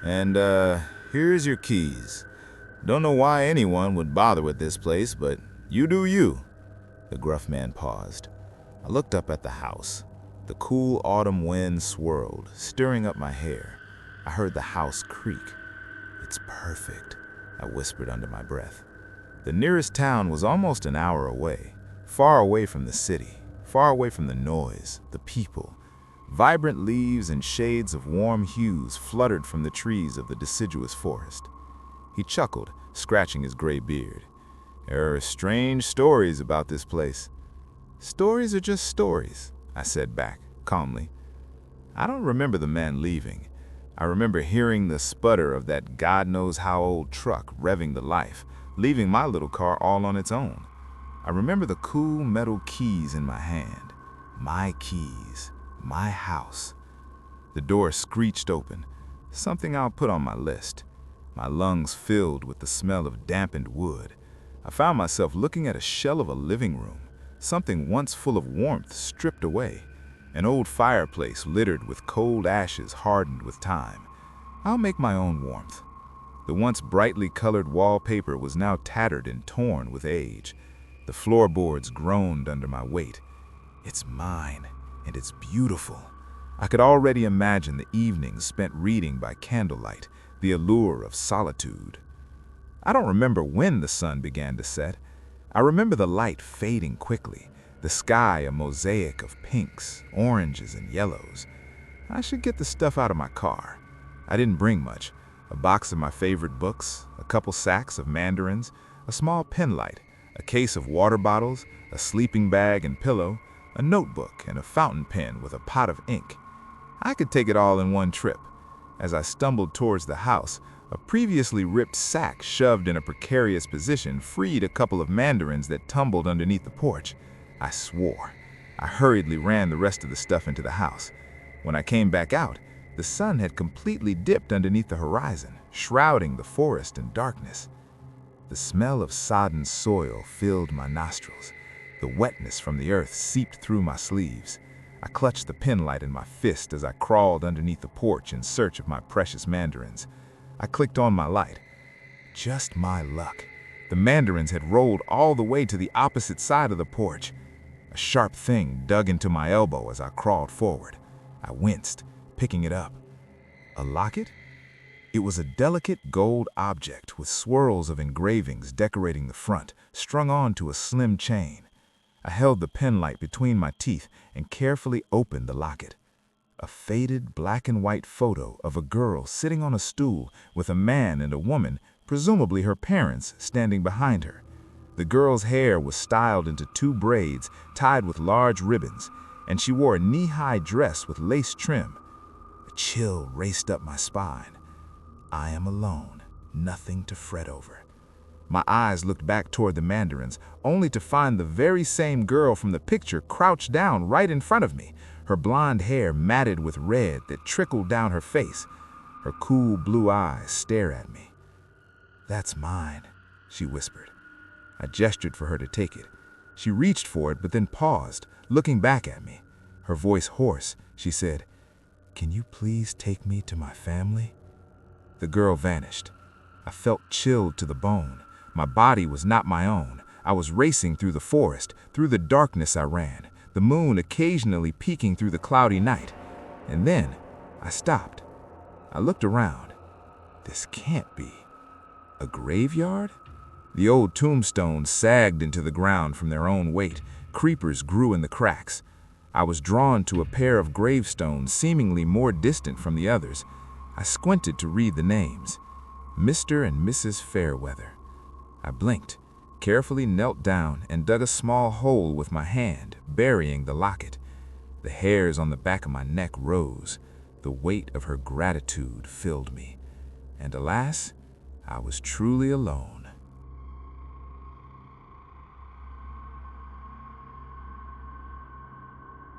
And, here's your keys. Don't know why anyone would bother with this place, but you do you." The gruff man paused. I looked up at the house. The cool autumn wind swirled, stirring up my hair. I heard the house creak. "It's perfect," I whispered under my breath. The nearest town was almost an hour away, far away from the city, far away from the noise, the people. Vibrant leaves and shades of warm hues fluttered from the trees of the deciduous forest. He chuckled, scratching his gray beard. "There are strange stories about this place." "Stories are just stories," I said back, calmly. I don't remember the man leaving. I remember hearing the sputter of that God-knows-how-old truck revving to life, leaving my little car all on its own. I remember the cool metal keys in my hand. My keys. My house. The door screeched open, something I'll put on my list. My lungs filled with the smell of dampened wood. I found myself looking at a shell of a living room, something once full of warmth stripped away, an old fireplace littered with cold ashes hardened with time. I'll make my own warmth. The once brightly colored wallpaper was now tattered and torn with age. The floorboards groaned under my weight. It's mine. And it's beautiful. I could already imagine the evenings spent reading by candlelight, the allure of solitude. I don't remember when the sun began to set. I remember the light fading quickly, the sky a mosaic of pinks, oranges, and yellows. I should get the stuff out of my car. I didn't bring much. A box of my favorite books, a couple sacks of mandarins, a small pen light, a case of water bottles, a sleeping bag and pillow, a notebook, and a fountain pen with a pot of ink. I could take it all in one trip. As I stumbled towards the house, a previously ripped sack shoved in a precarious position freed a couple of mandarins that tumbled underneath the porch. I swore. I hurriedly ran the rest of the stuff into the house. When I came back out, the sun had completely dipped underneath the horizon, shrouding the forest in darkness. The smell of sodden soil filled my nostrils. The wetness from the earth seeped through my sleeves. I clutched the pen light in my fist as I crawled underneath the porch in search of my precious mandarins. I clicked on my light. Just my luck. The mandarins had rolled all the way to the opposite side of the porch. A sharp thing dug into my elbow as I crawled forward. I winced, picking it up. A locket? It was a delicate gold object with swirls of engravings decorating the front, strung onto a slim chain. I held the pen light between my teeth and carefully opened the locket. A faded black and white photo of a girl sitting on a stool with a man and a woman, presumably her parents, standing behind her. The girl's hair was styled into 2 braids tied with large ribbons, and she wore a knee-high dress with lace trim. A chill raced up my spine. I am alone, nothing to fret over. My eyes looked back toward the mandarins, only to find the very same girl from the picture crouched down right in front of me, her blonde hair matted with red that trickled down her face. Her cool blue eyes stare at me. "That's mine," she whispered. I gestured for her to take it. She reached for it but then paused, looking back at me. Her voice hoarse, she said, "Can you please take me to my family?" The girl vanished. I felt chilled to the bone. My body was not my own. I was racing through the forest. Through the darkness I ran, the moon occasionally peeking through the cloudy night. And then I stopped. I looked around. This can't be. A graveyard? The old tombstones sagged into the ground from their own weight. Creepers grew in the cracks. I was drawn to a pair of gravestones seemingly more distant from the others. I squinted to read the names. Mr. and Mrs. Fairweather. I blinked, carefully knelt down and dug a small hole with my hand, burying the locket. The hairs on the back of my neck rose. The weight of her gratitude filled me. And alas, I was truly alone.